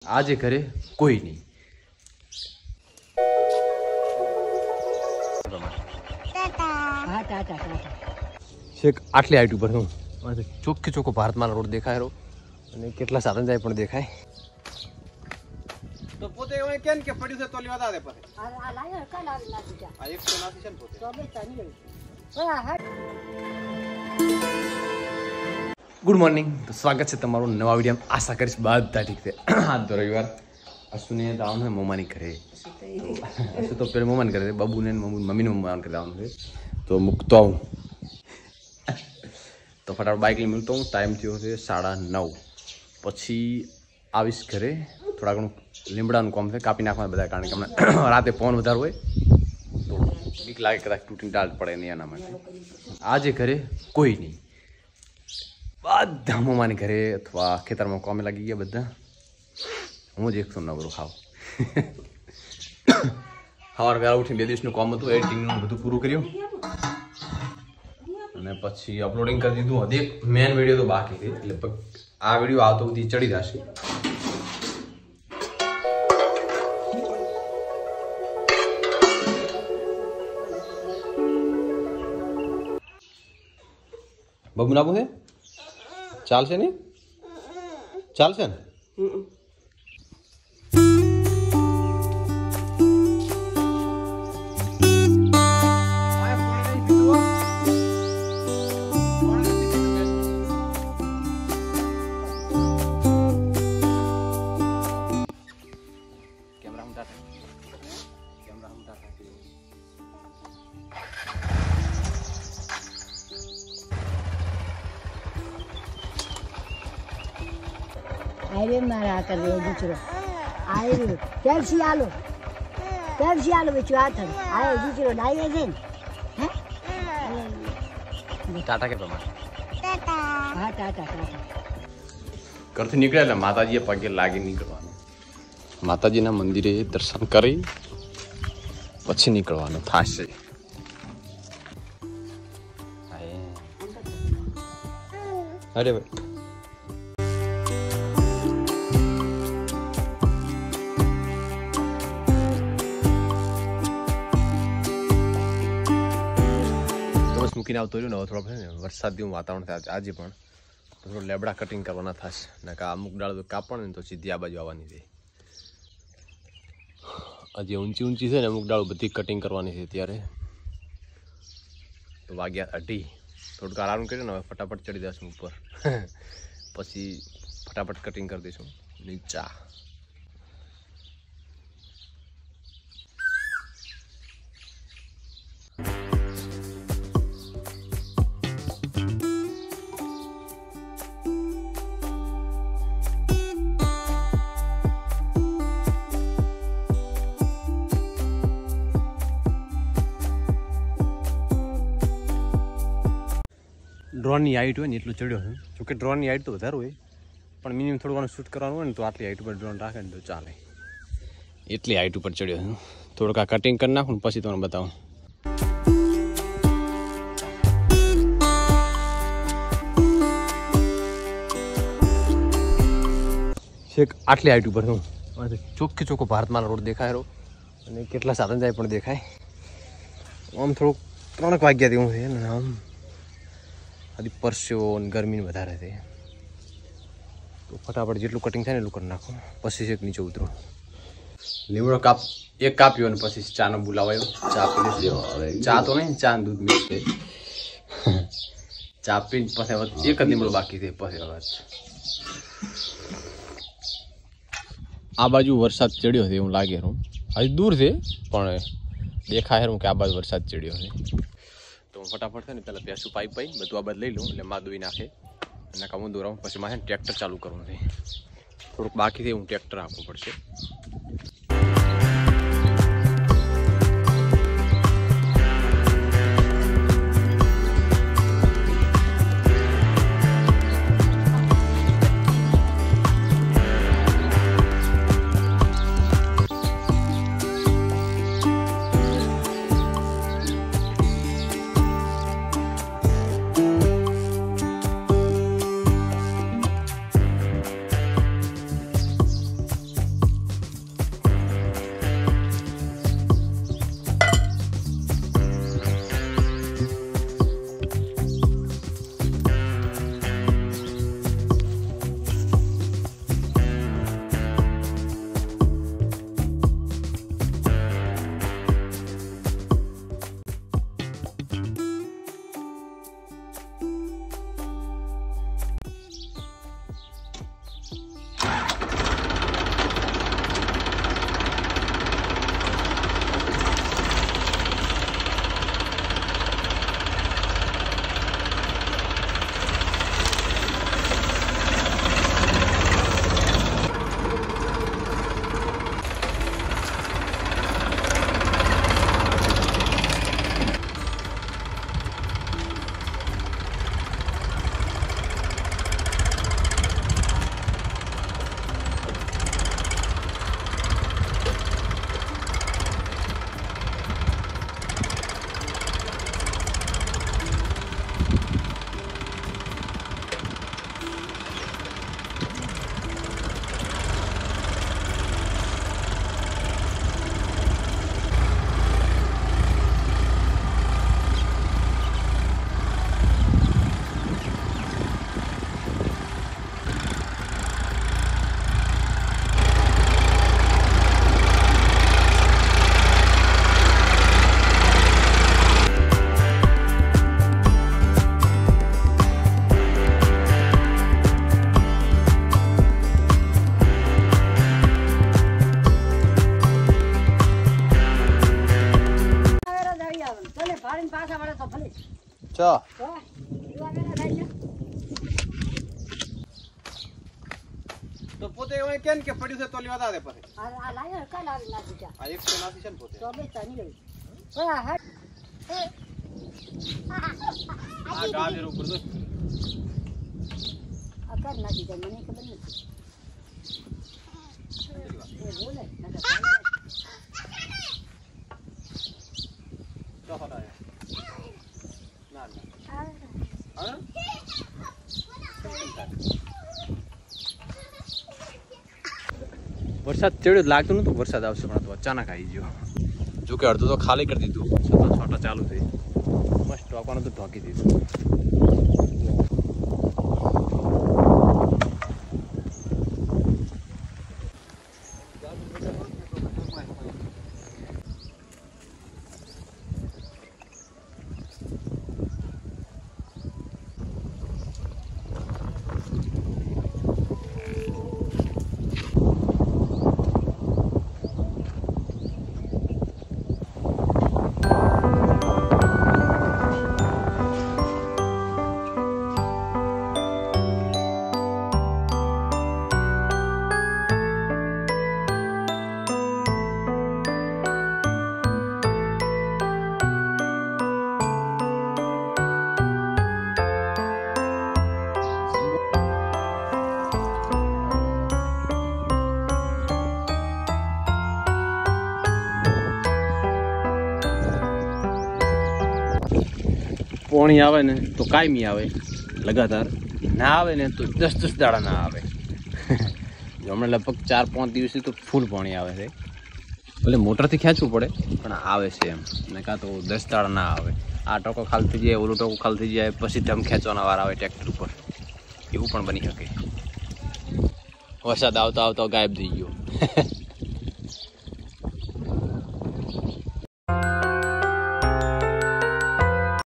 આજે ઘરે કોઈ નહીં. છેક આટલી હાઈટ ઉપર હું ચોખ્ખે ચોખ્ખો ભારતમાલા રોડ દેખાય રહ્યો અને કેટલા સાધન જાય પણ દેખાય. તો પોતે કેમ કે પડ્યું છે તો લેવા દે પછી આ લાયો કા લાવી નાખી જા આ એક તો નાખી છે ને પોતે તો બે તની ગુડ મોર્નિંગ. તો સ્વાગત છે તમારું નવા વિડીયોમાં. આશા કરીશ બધા ઠીક છે. આજ તો રવિવાર અશુને આવવાનું છે મમ્માની ઘરે. અશુ તો પેલા મમ્માની ઘરે બાબુને મમ્મીને મમ્માને ઘરે આવવાનું છે તો મૂકતો આવું તો ફટાફટ બાઇક લઈ મૂકતો હું. ટાઈમ થયો છે 9:30. પછી આવીશ ઘરે. થોડા ઘણું લીમડાનું કામ છે કાપી નાખવા બધા, કારણ કે હમણાં રાતે પવન વધારે હોય તો બીક લાગે કદાચ તૂટીને ડાળ પડે નહીં એના માટે. આજે ઘરે કોઈ નહીં, બધા મમ્માની ઘરે અથવા ખેતરમાં કામે લાગી ગયા બધા. હું જ એકસો નવરો ખાવ. સવાર વહેલા ઉઠીને 2 દિવસનું કામ હતું, એડિટિંગનું બધું પૂરું કર્યું અને પછી અપલોડિંગ કરી દીધું. હજી એક મેન વિડીયો તો બાકી છે, એટલે આ વિડીયો આવતો બધી ચડી જશે. બબુ નાખું છે? ચાલશે ને? ચાલશે ને? अरे मारा कर रहे दूसरो आए रे कैसी आलो बिचु हाथ आए दूसरो डाई है हैं ટાટા કે પ્રમાણ हाँ टाटा ઘરથી નીકળ્યા એટલે માતાજીએ પગે લાગી નીકળવાનું. માતાજીના મંદિરે દર્શન કરી પછી નીકળવાનું થશે. અરે ભાઈ મૂકીને આવતો રહ્યો ને. હવે થોડો ને વરસાદનું વાતાવરણ થાય આજે પણ તો થોડું લેબડા કટિંગ કરવાના થશે ને. અમુક ડાળ તો કાપણ ને તો સીધી આ બાજુ આવવાની છે. હજી ઊંચી છે ને અમુક ડાળ બધી કટિંગ કરવાની છે. ત્યારે તો વાગ્યા 2:30. થોડુંક આરામ કર્યો ને હવે ફટાફટ ચડી જશું ઉપર. પછી ફટાફટ કટિંગ કરી દઈશું નીચા. ડ્રોનની હાઈટ હોય ને એટલું ચડ્યો છે. જોકે ડ્રોનની હાઈટ તો વધારે હોય પણ મિનિમમ થોડું ઘણું શૂટ કરવાનું હોય ને તો આટલી હાઈટ ઉપર ડ્રોન રાખે ને તો ચાલે. એટલી હાઈટ ઉપર ચડ્યો છે. થોડુંક આ કટિંગ કરી નાખું ને પછી તમને બતાવું. છેક આટલી હાઈટ ઉપર હું ચોખ્ખે ચોખ્ખો ભારતમાલા રોડ દેખાય રહ્યો અને કેટલા સાધન જાય પણ દેખાય. આમ થોડુંક 3 વાગ્યા જેવું છે ને. આમ આથી પરસ્યો અને ગરમી વધારે છે તો ફટાફટ જેટલું કટિંગ થાય ને એટલું કરી નાખો. પછી એક નીચે ઉતરો. લીમડો એક કાપ્યો અને પછી ચાનો બોલાવાયો. ચા પી લેવો. ચા તો નહીં, ચા દૂધ મિક્સ છે. ચા પી પછી એક જ લીમડો બાકી છે. પછી હવે આ બાજુ વરસાદ ચડ્યો છે એવું લાગે. હજી દૂર છે પણ દેખાય હું કે આ બાજુ વરસાદ ચડ્યો છે. તો હું ફટાફટ છે ને પહેલાં ભેંસું પાઇપ બધું આ બાદ લઈ લઉં એટલે માં દોઈ નાખે અને કામ દોરાવું. પછી મારે ટ્રેક્ટર ચાલુ કરવું છે. થોડુંક બાકી છે, હું ટ્રેક્ટર આપવું પડશે. છ તો પોતે એવું કેમ કે પડ્યું છે તો લેવા દે પછી આ લાયો કાલ આવી નાખી જા આ એક તો નાખી છે ને પોતે તો બે તની ગઈ ઓય હટ આ ગાજર ઉપર તો આ કર નાખી જા મને ખબર નથી એ બોલે નકર તો હોતા ના ના હા વરસાદ ચડ્યો લાગતું નતું વરસાદ આવશે પણ તો અચાનક આવી ગયો જો કે અડધું તો ખાલી કરી દીધું છતાં છોટા ચાલુ થઈ મસ્ત ઢોકવાનું તો ઢોકી દીધું પાણી આવે ને તો કાયમી આવે લગાતાર ના આવે ને તો 10 દાડા ના આવે હમણાં લગભગ 4-5 દિવસથી તો ફૂલ પાણી આવે છે ભલે મોટરથી ખેંચવું પડે પણ આવે છે એમ ને કાં તો 10 દાડા ના આવે આ ટોકો ખાલી થઈ જાય ઓલો ટોકો ખાલી થઈ જાય પછી ધમ ખેંચવાના વાર આવે ટ્રેક્ટર ઉપર એવું પણ બની શકે વરસાદ આવતો આવતો ગાયબ થઈ ગયો